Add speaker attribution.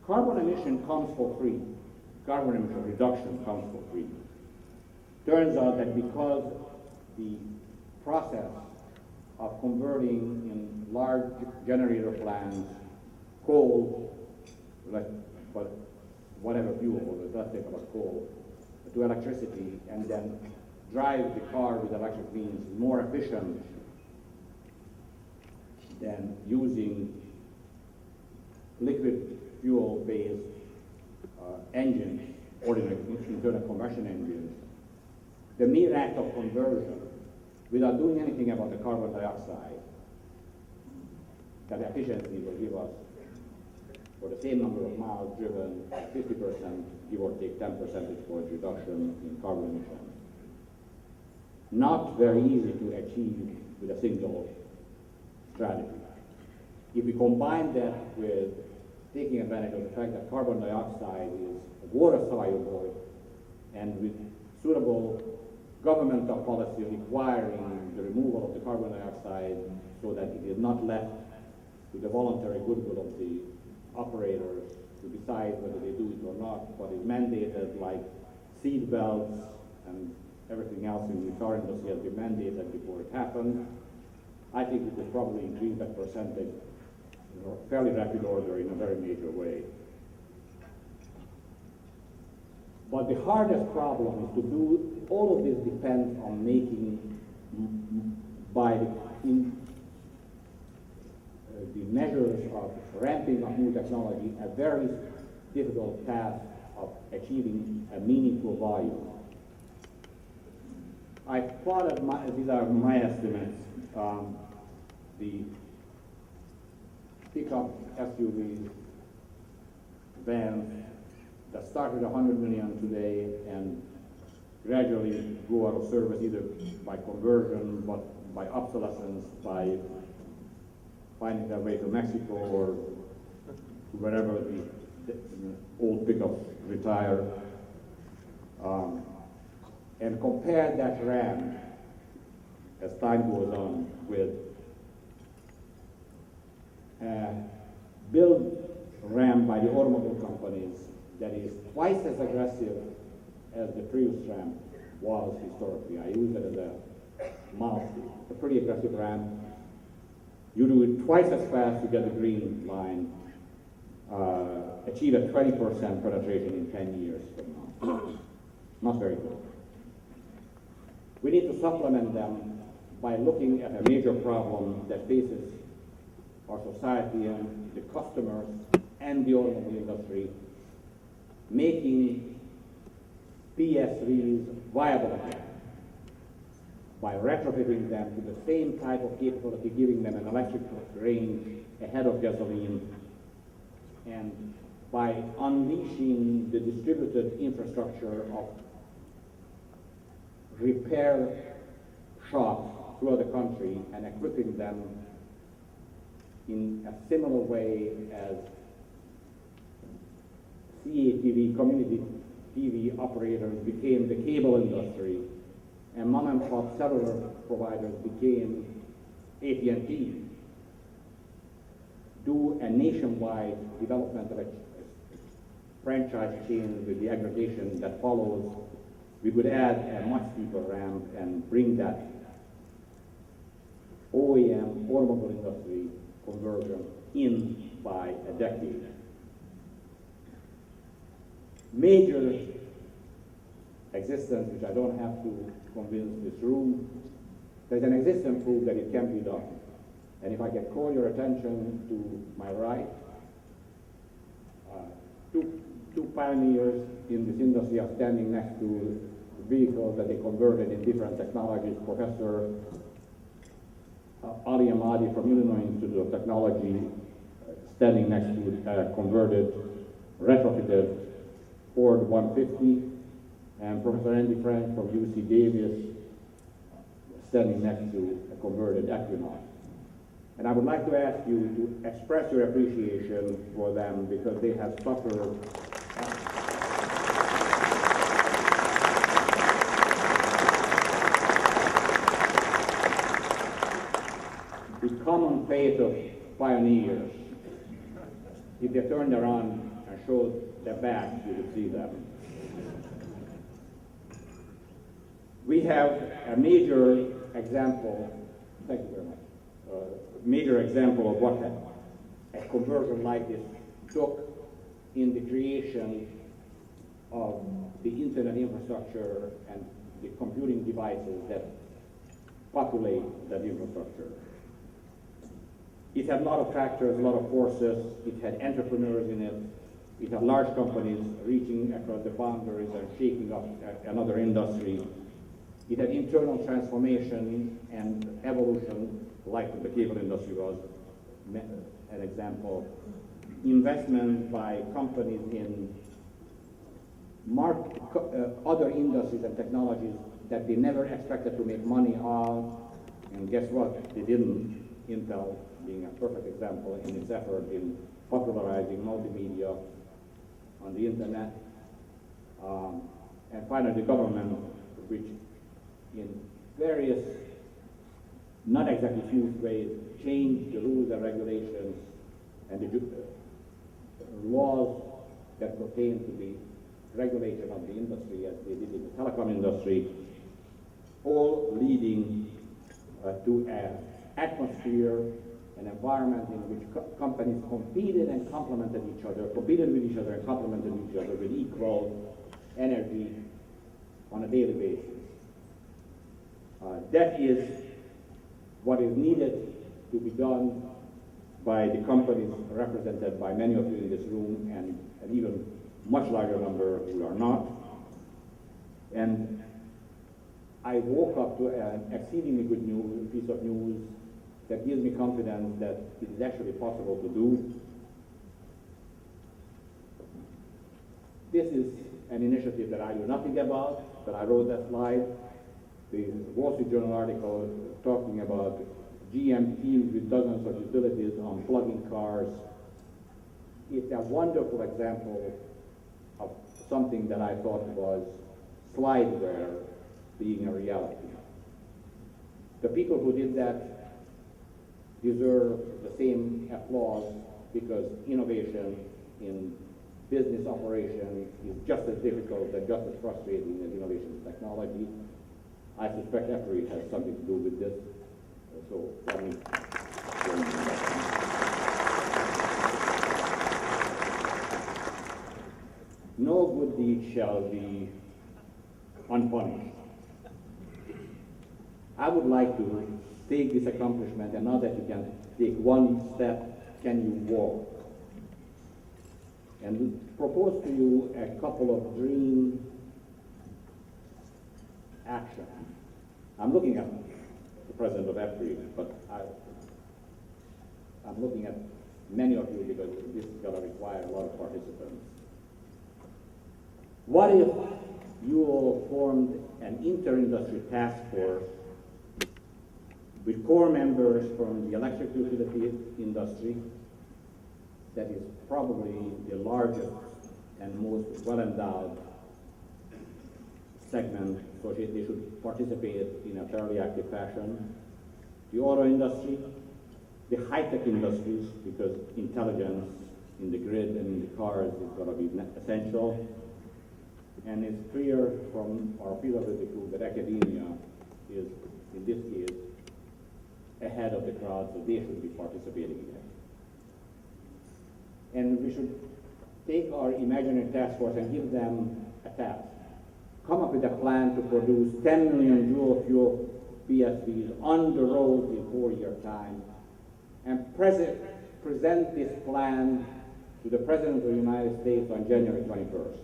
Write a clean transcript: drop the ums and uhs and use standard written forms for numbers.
Speaker 1: Carbon emission comes for free. Carbon emission reduction comes for free. Turns out that because the process of converting in large generator plants coal, but whatever fuel, let's think about coal, to electricity, and then drive the car with electric means more efficient than using liquid fuel-based engines, ordinary internal combustion engines. The mere act of conversion, without doing anything about the carbon dioxide, that efficiency will give us, for the same number of miles driven, 50%, give or take 10 percentage points reduction in carbon emissions. Not very easy to achieve with a single strategy. If we combine that with taking advantage of the fact that carbon dioxide is water soluble, and with suitable governmental policy requiring the removal of the carbon dioxide so that it is not left to the voluntary goodwill of the operators to decide whether they do it or not, but is mandated like seat belts and everything else in the car industry has been mandated before it happened. I think we could probably increase that percentage in a fairly rapid order in a very major way. But the hardest problem is to do, all of this depends on making, by the measures of ramping up new technology, a very difficult task of achieving a meaningful volume. I plotted, these are my estimates, the pickup SUVs, vans that start with 100 million today and gradually go out of service either by conversion, but by obsolescence, by finding their way to Mexico or to wherever the old pickups retire, and compare that ramp as time goes on with build ramp by the automobile companies that is twice as aggressive as the Prius ramp was historically. I use it as a mouthful. A pretty aggressive ramp. You do it twice as fast to get the green line, achieve a 20% penetration in 10 years from now. Not very good. We need to supplement them by looking at a major problem that faces our society and the customers and the automobile industry, making PS3s viable again by retrofitting them to the same type of capability, giving them an electric range ahead of gasoline, and by unleashing the distributed infrastructure of repair shops throughout the country and equipping them in a similar way as CATV, community TV operators, became the cable industry, and mom-and-pop cellular providers became AT&T. Do a nationwide development of a franchise chain with the aggregation that follows. We could add a much steeper ramp and bring that OEM, automobile industry conversion in by a decade. Major existence, which I don't have to convince this room, there's an existence proof that it can be done. And if I can call your attention to my right, two pioneers in this industry are standing next to vehicles that they converted in different technologies. Professor Ali Ahmadi from Illinois Institute of Technology, standing next to a converted, retrofitted Ford 150, and Professor Andy Frank from UC Davis, standing next to a converted Equinox. And I would like to ask you to express your appreciation for them because they have suffered the common fate of pioneers. If they turned around and showed their backs, you would see them. We have a major example, thank you very much, major example of what a conversion like this took in the creation of the internet infrastructure and the computing devices that populate that infrastructure. It had a lot of factors, a lot of forces, it had entrepreneurs in it, it had large companies reaching across the boundaries and shaking up another industry. It had internal transformation and evolution, like the cable industry was an example. Investment by companies in other industries and technologies that they never expected to make money on, and guess what? They didn't. Intel being a perfect example in its effort in popularizing multimedia on the internet. And finally, the government, which in various, not exactly huge ways, changed the rules and regulations and the laws that pertain to the regulation of the industry as they did in the telecom industry, all leading to an atmosphere, an environment in which companies competed and complemented each other, competed with each other and complemented each other with equal energy on a daily basis. That is what is needed to be done by the companies represented by many of you in this room and an even much larger number who are not. And I woke up to an exceedingly good piece of news that gives me confidence that it is actually possible to do. This is an initiative that I knew nothing about, but I wrote that slide. The Wall Street Journal article talking about GM teams with dozens of utilities on plug-in cars. It's a wonderful example of something that I thought was slideware being a reality. The people who did that deserve the same applause because innovation in business operation is just as difficult and just as frustrating as innovation in technology. I suspect EPRI has something to do with this. So let me no good deed shall be unpunished. I would like to take this accomplishment, and now that you can take one step, can you walk? And propose to you a couple of dream actions. I'm looking at the president of EPRI, but I'm looking at many of you because this is going to require a lot of participants. What if you all formed an inter-industry task force with core members from the electric utility industry that is probably the largest and most well-endowed segment, so they should participate in a fairly active fashion. The auto industry, the high-tech industries, because intelligence in the grid and in the cars is going to be essential. And it's clear from our feasibility tool that academia is, in this case, ahead of the crowd, so they should be participating in it. And we should take our imaginary task force and give them a task. Come up with a plan to produce 10 million dual-fuel PSVs on the road in 4-year time, and present this plan to the President of the United States on January 21st.